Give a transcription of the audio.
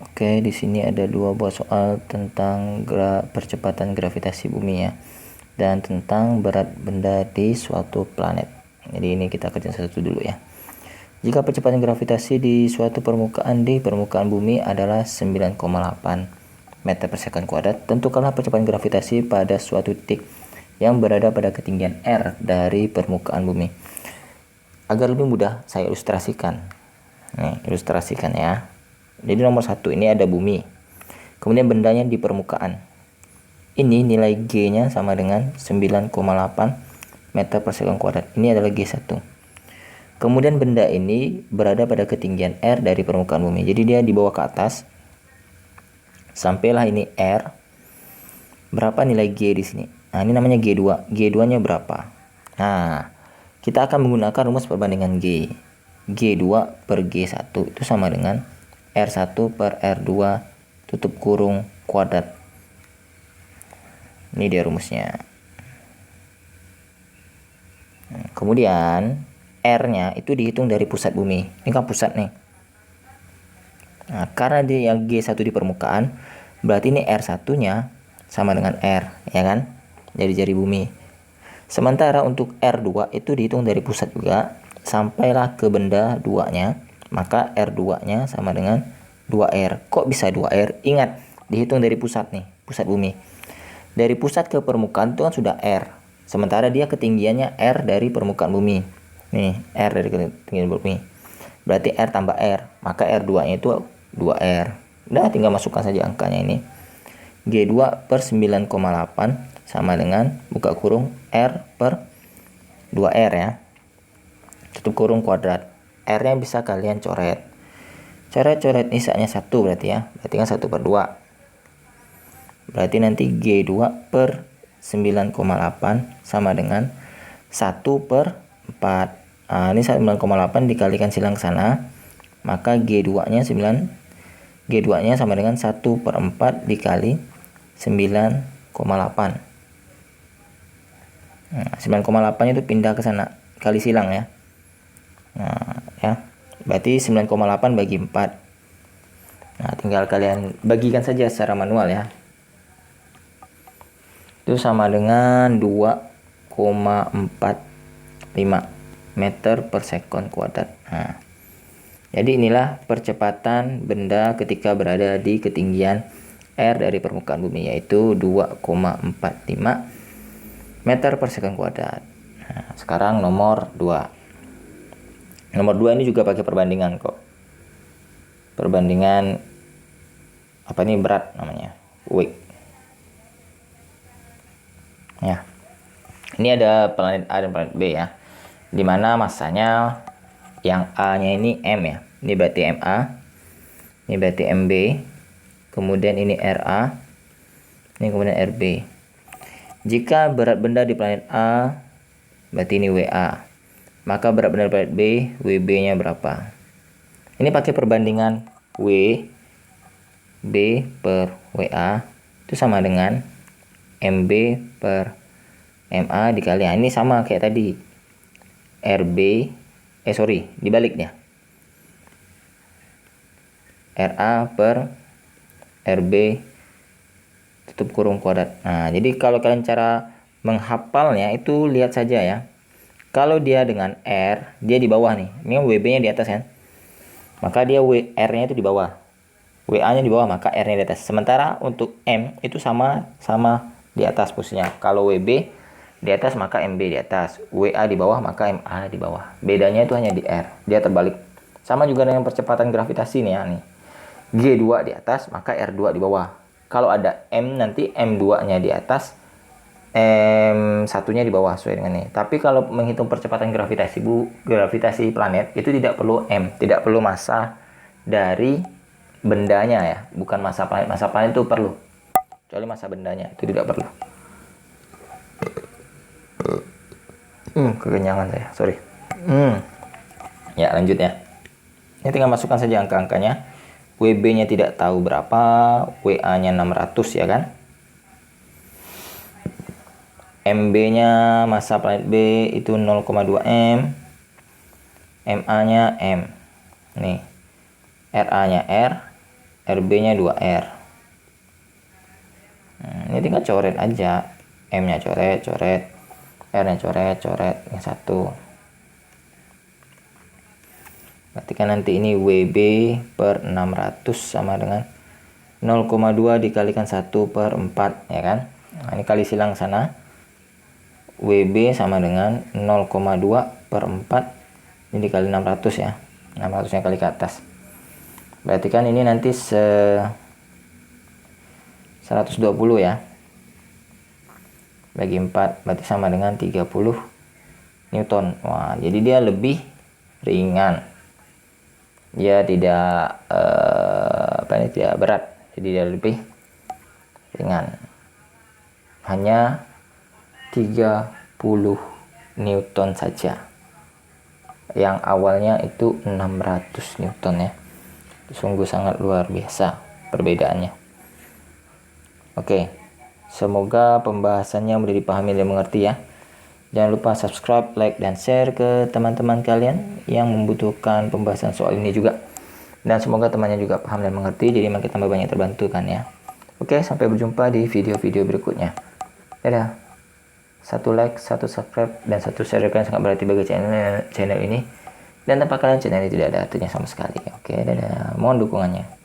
Oke, di sini ada dua buah soal tentang percepatan gravitasi bumi ya, dan tentang berat benda di suatu planet. Jadi ini kita kerjain satu dulu ya. Jika percepatan gravitasi di suatu permukaan di permukaan bumi adalah 9,8 meter per second kuadrat, tentukanlah percepatan gravitasi pada suatu titik yang berada pada ketinggian R dari permukaan bumi. Agar lebih mudah, saya ilustrasikan. Nih, ilustrasikan ya. Jadi nomor 1 ini ada bumi. Kemudian bendanya di permukaan. Ini nilai G-nya sama dengan 9,8 meter per second kuadrat. Ini adalah G1. Kemudian benda ini berada pada ketinggian R dari permukaan bumi. Jadi dia dibawa ke atas. Sampailah ini R. Berapa nilai G di sini? Nah, ini namanya G2. G2-nya berapa? Nah, kita akan menggunakan rumus perbandingan G. G2 per G1 itu sama dengan R1 per R2 tutup kurung kuadrat. Ini dia rumusnya. Kemudian R-nya itu dihitung dari pusat bumi. Ini kan pusat nih. Nah, karena dia yang G1 di permukaan, berarti ini R1-nya sama dengan R, ya kan? Jari-jari bumi. Sementara untuk R2 itu dihitung dari pusat juga, sampailah ke benda 2-nya, maka R2-nya sama dengan 2R. Kok bisa 2R? Ingat, dihitung dari pusat nih, pusat bumi. Dari pusat ke permukaan itu kan sudah R. Sementara dia ketinggiannya R dari permukaan bumi. Nih, R dari ketinggian bumi. Berarti R tambah R, maka R2-nya itu 2R. Udah, tinggal masukkan saja angkanya ini. G2 per 9,8 sama dengan buka kurung R per 2R ya. Tutup kurung kuadrat. R-nya bisa kalian coret. Coret nisanya 1 berarti ya. Berarti kan 1 per 2. Berarti nanti G2 per 9,8 sama dengan 1 per 4. Nah, ini 9,8 dikalikan silang ke sana. Maka G2-nya sama dengan 1 per 4 dikali 9,8. Nah, 9,8 itu pindah ke sana. Kali silang ya. Nah, ya. Berarti 9,8 bagi 4. Nah, tinggal kalian bagikan saja secara manual ya. Itu sama dengan 2,45 meter per second kuadrat. Nah, jadi inilah percepatan benda ketika berada di ketinggian R dari permukaan bumi, yaitu 2,45 meter per second kuadrat. Nah, sekarang nomor 2. Nomor 2 ini juga pakai perbandingan kok. Perbandingan apa ini, berat namanya, weight. Ya. Ini ada planet A dan planet B ya. Dimana masanya yang A-nya ini M ya. Ini berarti MA. Ini berarti MB. Kemudian ini RA. Ini kemudian RB. Jika berat benda di planet A berarti ini WA. Maka berat benda di planet B, WB-nya berapa? Ini pakai perbandingan W B per WA itu sama dengan MB per MA dikali, ini sama kayak tadi, dibaliknya, RA per RB tutup kurung kuadrat. Nah, jadi kalau kalian cara menghafalnya itu lihat saja ya. Kalau dia dengan R, dia di bawah nih. Ini WB-nya di atas kan. Maka dia R-nya itu di bawah. WA-nya di bawah, maka R-nya di atas. Sementara untuk M itu sama di atas posisinya. Kalau WB di atas, maka MB di atas. WA di bawah, maka MA di bawah. Bedanya itu hanya di R. Dia terbalik. Sama juga dengan percepatan gravitasi nih ya nih. G2 di atas, maka R2 di bawah. Kalau ada M, nanti M2-nya di atas, M1-nya di bawah sesuai dengan ini. Tapi kalau menghitung percepatan gravitasi planet itu tidak perlu M, tidak perlu massa dari bendanya ya, bukan massa planet. Massa planet itu perlu, kecuali massa bendanya itu tidak perlu. Kekenyangan saya, sorry. Ya, lanjut ya. Ini tinggal masukkan saja angka-angkanya. WB-nya tidak tahu berapa, WA-nya 600 ya kan. MB-nya massa planet B itu 0,2 M. MA-nya M. Nih. RA-nya R. RB-nya 2R. Ini tinggal coret aja, M-nya coret, R-nya coret, yang 1. Berarti kan nanti ini WB per 600 sama dengan 0,2 dikalikan 1/4, ya kan? Nah, ini kali silang sana. WB sama dengan 0,2/4. Ini dikali 600 ya. 600-nya kali ke atas. Berarti kan ini nanti 120 ya. Bagi 4 berarti sama dengan 30 Newton. Wah, jadi dia lebih ringan. Dia tidak tidak berat. Jadi dia lebih ringan. Hanya 30 Newton saja. Yang awalnya itu 600 Newton ya. Sungguh sangat luar biasa perbedaannya. Oke, semoga pembahasannya mudah dipahami dan mengerti ya. Jangan lupa subscribe, like, dan share ke teman-teman kalian yang membutuhkan pembahasan soal ini juga. Dan semoga temannya juga paham dan mengerti, jadi makin tambah banyak terbantu kan ya. Oke, sampai berjumpa di video-video berikutnya. Dadah. 1 like, 1 subscribe, dan 1 share kan sangat berarti bagi channel ini. Dan tanpa kalian channel ini tidak ada artinya sama sekali. Oke, dadah. Mohon dukungannya.